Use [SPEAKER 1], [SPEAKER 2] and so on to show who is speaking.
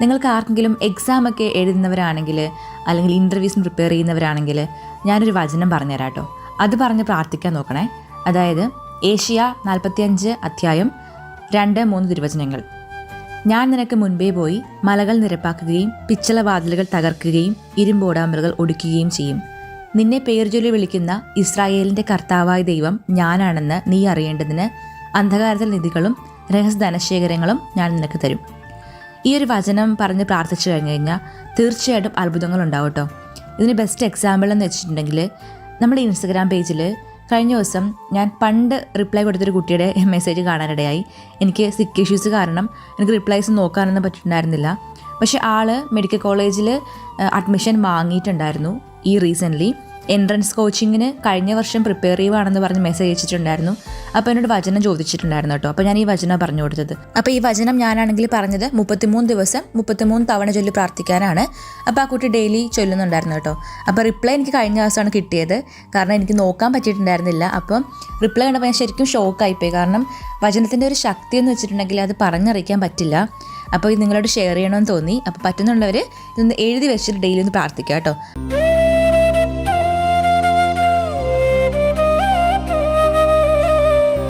[SPEAKER 1] നിങ്ങൾക്ക് ആർക്കെങ്കിലും എക്സാമൊക്കെ എഴുതുന്നവരാണെങ്കിൽ അല്ലെങ്കിൽ ഇൻ്റർവ്യൂസിന് പ്രിപ്പയർ ചെയ്യുന്നവരാണെങ്കിൽ ഞാനൊരു വചനം പറഞ്ഞുതരാം കേട്ടോ. അത് പറഞ്ഞ് പ്രാർത്ഥിക്കാൻ നോക്കണേ. അതായത് ഏഷ്യ 45 അധ്യായം 2-3 തിരുവചനങ്ങൾ. ഞാൻ നിനക്ക് മുൻപേ പോയി മലകൾ നിരപ്പാക്കുകയും പിച്ചളവാതിലുകൾ തകർക്കുകയും ഇരുമ്പോടാമ്പലുകൾ ഒടുക്കുകയും ചെയ്യും. നിന്നെ പേർചൊല്ലി വിളിക്കുന്ന ഇസ്രായേലിൻ്റെ കർത്താവായ ദൈവം ഞാനാണെന്ന് നീ അറിയേണ്ടതിന് അന്ധകാരത്തിൽ നിധികളും രഹസ്യ ധനശേഖരങ്ങളും ഞാൻ നിനക്ക് തരും. ഈ ഒരു വചനം പറഞ്ഞ് പ്രാർത്ഥിച്ചു കഴിഞ്ഞ് കഴിഞ്ഞാൽ തീർച്ചയായിട്ടും അത്ഭുതങ്ങളുണ്ടാവും കേട്ടോ. ഇതിന് ബെസ്റ്റ് എക്സാമ്പിൾ എന്ന് വെച്ചിട്ടുണ്ടെങ്കിൽ നമ്മുടെ ഇൻസ്റ്റഗ്രാം പേജിൽ കഴിഞ്ഞ ദിവസം ഞാൻ പണ്ട് റിപ്ലൈ കൊടുത്തൊരു കുട്ടിയുടെ മെസ്സേജ് കാണാനിടയായി. എനിക്ക് സിക്ക് ഇഷ്യൂസ് കാരണം എനിക്ക് റിപ്ലൈസ് നോക്കാനൊന്നും പറ്റിയിട്ടുണ്ടായിരുന്നില്ല. പക്ഷേ ആൾ മെഡിക്കൽ കോളേജിൽ അഡ്മിഷൻ വാങ്ങിയിട്ടുണ്ടായിരുന്നു. ഈ റീസെൻ്റ്ലി എൻട്രൻസ് കോച്ചിങ്ങിന് കഴിഞ്ഞ വർഷം പ്രിപ്പയർ ചെയ്യുവാണെന്ന് പറഞ്ഞ് മെസ്സേജ് അയച്ചിട്ടുണ്ടായിരുന്നു. അപ്പോൾ എന്നോട് വചനം ചോദിച്ചിട്ടുണ്ടായിരുന്നു കേട്ടോ. അപ്പോൾ ഞാൻ ഈ വചനം പറഞ്ഞു കൊടുത്തത്. അപ്പോൾ ഈ വചനം ഞാനാണെങ്കിൽ പറഞ്ഞത് 33 ദിവസം 33 തവണ ചൊല്ലി പ്രാർത്ഥിക്കാനാണ്. അപ്പോൾ ആ കുട്ടി ഡെയിലി ചൊല്ലുന്നുണ്ടായിരുന്നു കേട്ടോ. അപ്പോൾ റിപ്ലൈ എനിക്ക് കഴിഞ്ഞ ദിവസമാണ് കിട്ടിയത്. കാരണം എനിക്ക് നോക്കാൻ പറ്റിയിട്ടുണ്ടായിരുന്നില്ല. അപ്പം റിപ്ലൈ കണ്ടപ്പോൾ ഞാൻ ശരിക്കും ഷോക്കായിപ്പോയി. കാരണം വചനത്തിൻ്റെ ഒരു ശക്തി എന്ന് വെച്ചിട്ടുണ്ടെങ്കിൽ അത് പറഞ്ഞറിയിക്കാൻ പറ്റില്ല. അപ്പോൾ ഇത് നിങ്ങളോട് ഷെയർ ചെയ്യണമെന്ന് തോന്നി. അപ്പോൾ പറ്റുന്നുള്ളവർ ഇതൊന്ന് എഴുതി വെച്ചിട്ട് ഡെയിലി ഒന്ന് പ്രാർത്ഥിക്കുക കേട്ടോ.